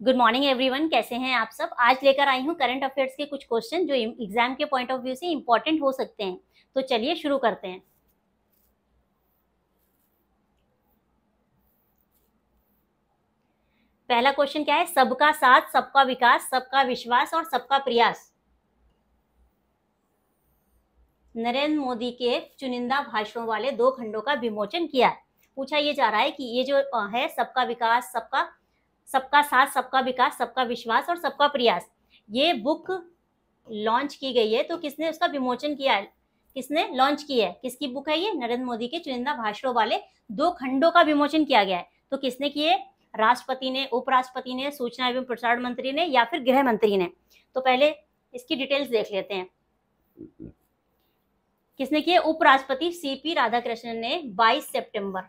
Good morning everyone, कैसे हैं आप सब। आज लेकर आई हूँ करंट अफेयर्स के कुछ क्वेश्चन जो एग्जाम के पॉइंट ऑफ व्यू से इंपॉर्टेंट हो सकते हैं। तो चलिए शुरू करते हैं। पहला क्वेश्चन क्या है? सबका साथ, सबका विकास, सबका विश्वास और सबका प्रयास नरेंद्र मोदी के चुनिंदा भाषणों वाले 2 खंडों का विमोचन किया है। पूछा ये जा रहा है कि ये जो है सबका विकास, सबका साथ, सबका विकास, सबका विश्वास और सबका प्रयास, ये बुक लॉन्च की गई है। तो किसने उसका विमोचन किया है, किसने लॉन्च की है? किसकी बुक है ये? नरेंद्र मोदी के चुनिंदा भाषणों वाले 2 खंडों का विमोचन किया गया है। तो किसने किए? राष्ट्रपति ने, उपराष्ट्रपति ने, सूचना एवं प्रसारण मंत्री ने या फिर गृह मंत्री ने? तो पहले इसकी डिटेल्स देख लेते हैं। किसने किए? उपराष्ट्रपति सीपी राधाकृष्णन ने 22 सितंबर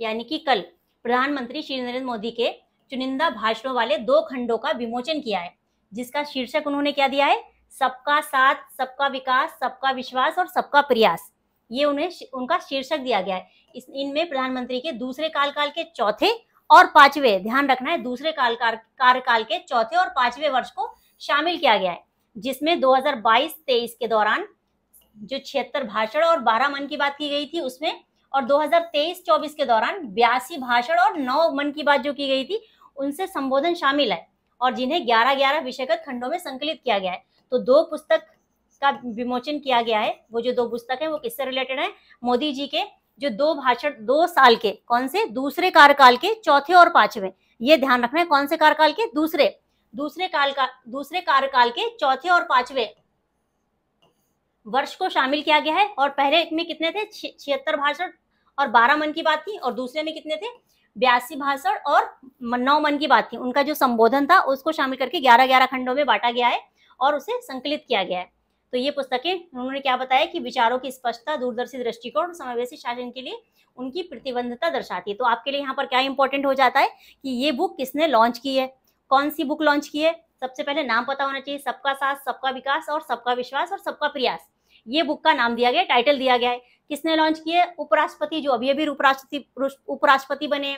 यानी कि कल प्रधानमंत्री श्री नरेंद्र मोदी के चुनिंदा भाषणों वाले 2 खंडों का विमोचन किया है, जिसका शीर्षक उन्होंने क्या दिया है? सबका साथ, सबका विकास, सबका विश्वास और सबका प्रयास। ये उन्हें उनका शीर्षक दिया गया है। इनमें प्रधानमंत्री के दूसरे कार्यकाल के चौथे और 5वें, ध्यान रखना है, दूसरे कार्यकाल के चौथे और 5वें वर्ष को शामिल किया गया है, जिसमें 2022-23 के दौरान जो 76 भाषण और 12 मन की बात की गई थी उसमें, और 2023-24 के दौरान 82 भाषण और 9 मन की बात जो की गई थी उनसे संबोधन शामिल है, और जिन्हें 11-11 विषयगत खंडों में संकलित किया गया है। तो 2 पुस्तक का विमोचन किया गया है। वो जो 2 पुस्तक है वो किससे रिलेटेड है? मोदी जी के जो 2 भाषण 2 साल के, कौन से? दूसरे कार्यकाल के चौथे और 5वें। ये ध्यान रखना है, कौन से कार्यकाल के? दूसरे कार्यकाल के चौथे और 5वें वर्ष को शामिल किया गया है। और पहले में कितने थे? 76 भाषण और 12 मन की बात थी, और दूसरे में कितने थे? 82 भाषण और 9 मन की बात थी। उनका जो संबोधन था उसको शामिल करके 11-11 खंडों में बांटा गया है और उसे संकलित किया गया है। तो ये पुस्तकें उन्होंने क्या बताया कि विचारों की स्पष्टता, दूरदर्शी दृष्टिकोण, समावेशी शासन के लिए उनकी प्रतिबद्धता दर्शाती है। तो आपके लिए यहाँ पर क्या इंपॉर्टेंट हो जाता है कि ये बुक किसने लॉन्च की है, कौन सी बुक लॉन्च की है? सबसे पहले नाम पता होना चाहिए, सबका साथ, सबका विकास और सबका विश्वास और सबका प्रयास। ये बुक का नाम दिया गया, टाइटल दिया गया है। किसने लॉन्च की है? उपराष्ट्रपति, जो अभी अभी उपराष्ट्रपति बने,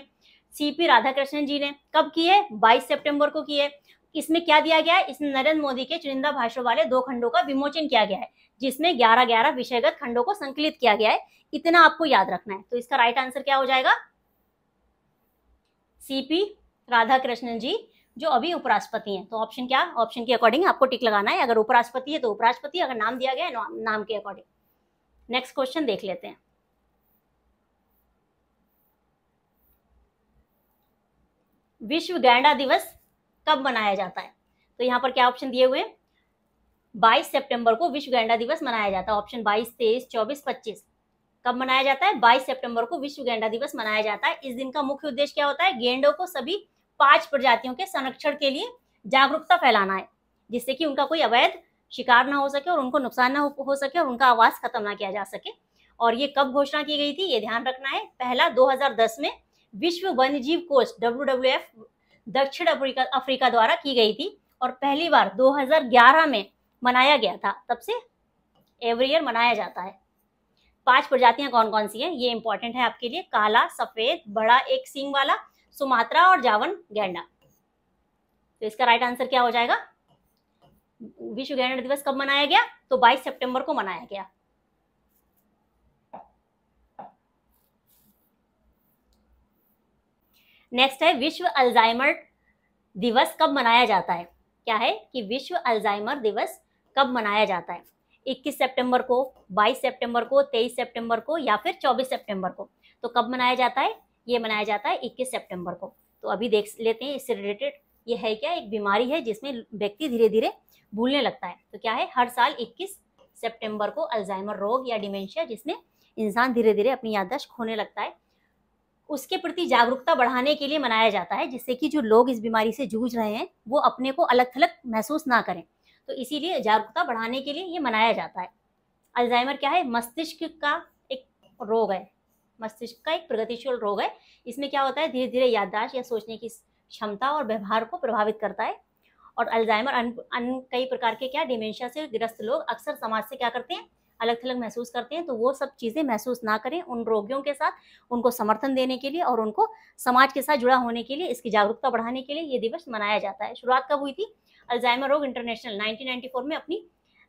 सीपी राधाकृष्णन जी ने। कब की है? 22 सितंबर को की है। इसमें क्या दिया गया है? इसमें नरेंद्र मोदी के चुनिंदा भाषणों वाले 2 खंडों का विमोचन किया गया है, जिसमें 11-11 विषयगत खंडों को संकलित किया गया है। इतना आपको याद रखना है। तो इसका राइट आंसर क्या हो जाएगा? सीपी राधाकृष्णन जी, जो अभी उपराष्ट्रपति हैं। तो ऑप्शन क्या? ऑप्शन के अकॉर्डिंग आपको टिक लगाना है। अगर उपराष्ट्रपति है तो उपराष्ट्रपति, अगर नाम दिया गया है नाम के अकॉर्डिंग। नेक्स्ट क्वेश्चन देख लेते हैं। विश्व गैंडा दिवस कब मनाया जाता है? तो यहाँ पर क्या ऑप्शन दिए हुए हैं? 22 सितंबर को विश्व गैंडा दिवस मनाया जाता है। ऑप्शन 22, 23, 24, 25। कब मनाया जाता है? 22 सितंबर को विश्व गैंडा दिवस मनाया जाता है। इस दिन का मुख्य उद्देश्य क्या होता है? गेंडों को सभी 5 प्रजातियों के संरक्षण के लिए जागरूकता फैलाना है, जिससे कि उनका कोई अवैध शिकार ना हो सके और उनको नुकसान ना हो सके और उनका आवास खत्म ना किया जा सके। और ये कब घोषणा की गई थी? ये ध्यान रखना है। पहला 2010 में विश्व वन्यजीव कोष WWF दक्षिण अफ्रीका द्वारा की गई थी, और पहली बार 2011 में मनाया गया था। तब से एवरी ईयर मनाया जाता है। 5 प्रजातियां कौन कौन सी हैं ये इंपॉर्टेंट है आपके लिए? काला, सफेद, बड़ा एक सींग वाला, सुमात्रा और जावन गैंडा। तो इसका राइट आंसर क्या हो जाएगा? विश्व गैंडा दिवस कब मनाया गया? तो 22 सितंबर को मनाया गया। नेक्स्ट है विश्व अल्जाइमर दिवस कब मनाया जाता है? क्या है कि विश्व अल्जाइमर दिवस कब मनाया जाता है? 21 सितंबर को, 22 सितंबर को, 23 सितंबर को या फिर 24 सितंबर को? तो कब मनाया जाता है? ये मनाया जाता है 21 सितंबर को। तो अभी देख लेते हैं इससे रिलेटेड। ये है क्या? एक बीमारी है जिसमें व्यक्ति धीरे धीरे भूलने लगता है। तो क्या है? हर साल 21 सितंबर को अल्जाइमर रोग या डिमेंशिया, जिसमें इंसान धीरे धीरे अपनी याददाश्त खोने लगता है, उसके प्रति जागरूकता बढ़ाने के लिए मनाया जाता है, जिससे कि जो लोग इस बीमारी से जूझ रहे हैं वो अपने को अलग थलग महसूस ना करें। तो इसीलिए जागरूकता बढ़ाने के लिए ये मनाया जाता है। अल्जाइमर क्या है? मस्तिष्क का एक रोग है, मस्तिष्क का एक प्रगतिशील रोग है। इसमें क्या होता है? धीरे धीरे याददाश्त या सोचने की क्षमता और व्यवहार को प्रभावित करता है। और अल्जाइमर कई प्रकार के क्या डिमेंशिया से ग्रस्त लोग अक्सर समाज से क्या करते हैं? अलग थलग महसूस करते हैं, तो वो सब चीज़ें महसूस ना करें। उन रोगियों के साथ उनको समर्थन देने के लिए और उनको समाज के साथ जुड़ा होने के लिए, इसकी जागरूकता बढ़ाने के लिए ये दिवस मनाया जाता है। शुरुआत कब हुई थी? अल्जाइमर रोग इंटरनेशनल 1994 में अपनी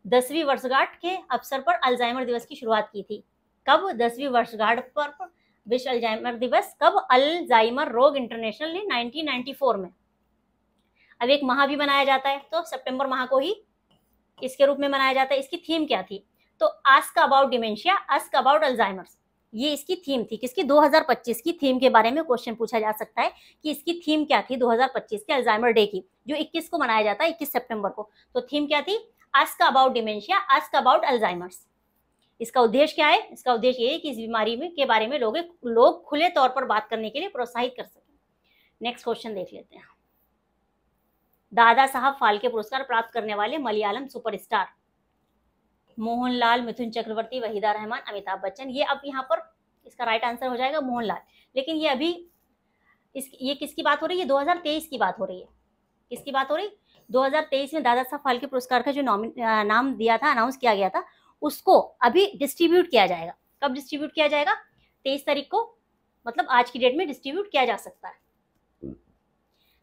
10वीं वर्षगांठ के अवसर पर अल्जाइमर दिवस की शुरुआत की थी। कब? 10वीं वर्षगांठ पर विश्व अल्जाइमर दिवस। कब? अल्जाइमर रोग इंटरनेशनल ने 1994 में। अब एक माह भी मनाया जाता है, तो सितंबर माह को ही इसके रूप में मनाया जाता है। इसकी थीम क्या थी? तो ask about dementia, ask about Alzheimer's, ये इसकी थीम थी। किसकी? 2025 की थीम के बारे में क्वेश्चन पूछा जा सकता है कि इसकी थीम क्या थी 2025 के अल्जाइमर डे की, जो 21 को मनाया जाता है, 21 सितंबर को। तो थीम क्या थी? Ask about dementia, ask about Alzheimer's. इसका उद्देश्य क्या है? इसका उद्देश्य ये है कि इस बीमारी में के बारे में लोग खुले तौर पर बात करने के लिए प्रोत्साहित कर सकें। नेक्स्ट क्वेश्चन देख लेते हैं। दादा साहब फाल्के पुरस्कार प्राप्त करने वाले मलयालम सुपरस्टार? मोहनलाल, मिथुन चक्रवर्ती, वहीदा रहमान, अमिताभ बच्चन। ये अब यहाँ पर इसका राइट आंसर हो जाएगा मोहनलाल। लेकिन ये अभी ये किसकी बात हो रही है? 2023 की बात हो रही है। किसकी बात हो रही? 2023 में दादा साहब फाल्के पुरस्कार का जो नाम दिया था, अनाउंस किया गया था, उसको अभी डिस्ट्रीब्यूट किया जाएगा। कब डिस्ट्रीब्यूट किया जाएगा? 23 तारीख को, मतलब आज की डेट में डिस्ट्रीब्यूट किया जा सकता है।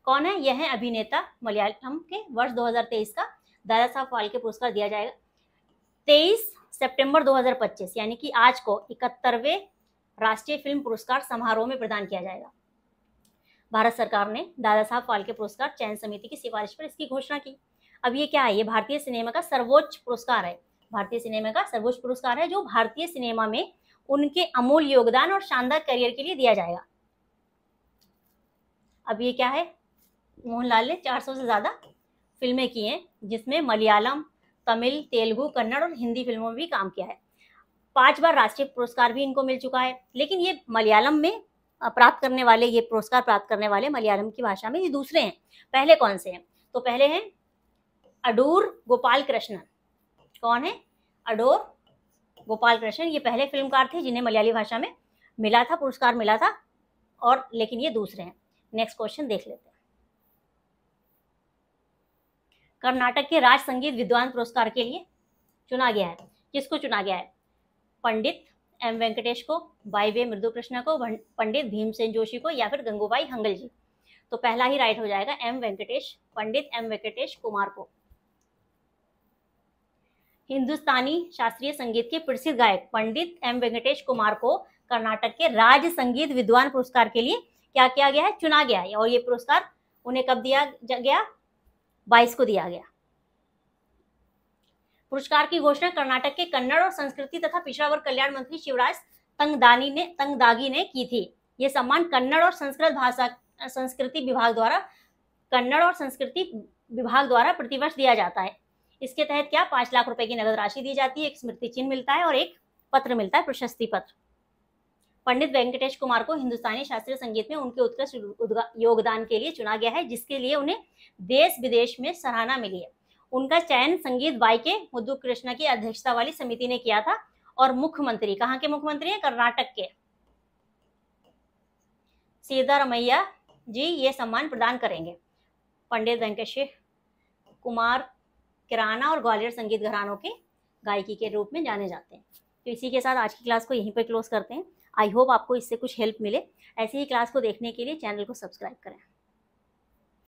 कौन है? यह है अभिनेता मलयालम के वर्ष 2023 का दादा साहब फाल्के पुरस्कार दिया जाएगा 23 सितंबर 2025, यानी कि आज को 71वें राष्ट्रीय फिल्म पुरस्कार समारोह में प्रदान किया जाएगा। भारत सरकार ने दादा साहब फाल्के पुरस्कार चयन समिति की सिफारिश पर इसकी घोषणा की। अब ये क्या है? ये भारतीय सिनेमा का सर्वोच्च पुरस्कार है। भारतीय सिनेमा का सर्वोच्च पुरस्कार है, जो भारतीय सिनेमा में उनके अमूल्य योगदान और शानदार करियर के लिए दिया जाएगा। अब ये क्या है? मोहनलाल ने 400 से ज्यादा फिल्में की हैं, जिसमें मलयालम, तमिल, तेलुगु, कन्नड़ और हिंदी फिल्मों में भी काम किया है। 5 बार राष्ट्रीय पुरस्कार भी इनको मिल चुका है। लेकिन ये मलयालम में प्राप्त करने वाले, ये पुरस्कार प्राप्त करने वाले मलयालम की भाषा में ये दूसरे हैं। पहले कौन से हैं? तो पहले हैं अडूर गोपाल कृष्णन। कौन है? अडूर गोपाल कृष्णन। ये पहले फिल्मकार थे जिन्हें मलयाली भाषा में मिला था, पुरस्कार मिला था, और लेकिन ये दूसरे हैं। नेक्स्ट क्वेश्चन देख लेते हैं। कर्नाटक के राज संगीत विद्वान पुरस्कार के लिए चुना गया है। किसको चुना गया है? पंडित एम वेंकटेश को, वाई वे मृदु कृष्णा को, पंडित भीमसेन जोशी को, या फिर गंगूबाई हंगल जी। तो पहला ही राइट हो जाएगा एम वेंकटेश, पंडित एम वेंकटेश कुमार को। हिंदुस्तानी शास्त्रीय संगीत के प्रसिद्ध गायक पंडित एम वेंकटेश कुमार को कर्नाटक के राज्य संगीत विद्वान पुरस्कार के लिए क्या किया गया है? चुना गया है। और ये पुरस्कार उन्हें कब दिया गया? 22 को दिया गया। पुरस्कार की घोषणा कर्नाटक के कन्नड़ और संस्कृति तथा पिछड़ा वर्ग कल्याण मंत्री शिवराज तंगदागी ने की थी। ये सम्मान कन्नड़ और संस्कृति विभाग द्वारा प्रतिवर्ष दिया जाता है। इसके तहत क्या 5 लाख रुपए की नगद राशि दी जाती है, एक स्मृति चिन्ह मिलता है और एक पत्र मिलता है, प्रशस्ति पत्र। पंडित वेंकटेश कुमार को हिंदुस्तानी शास्त्रीय संगीत में उनके उत्कृष्ट योगदान के लिए चुना गया है, जिसके लिए उन्हें देश विदेश में सराहना मिली है। उनका चयन संगीत वाई के मृदु कृष्णा की अध्यक्षता वाली समिति ने किया था। और मुख्यमंत्री, कहाँ के मुख्यमंत्री हैं? कर्नाटक के सिद्धारमैया जी ये सम्मान प्रदान करेंगे। पंडित वेंकटेश कुमार किराना और ग्वालियर संगीत घरानों के गायकी के रूप में जाने जाते हैं। तो इसी के साथ आज की क्लास को यहीं पर क्लोज करते हैं। आई होप आपको इससे कुछ हेल्प मिले। ऐसी ही क्लास को देखने के लिए चैनल को सब्सक्राइब करें।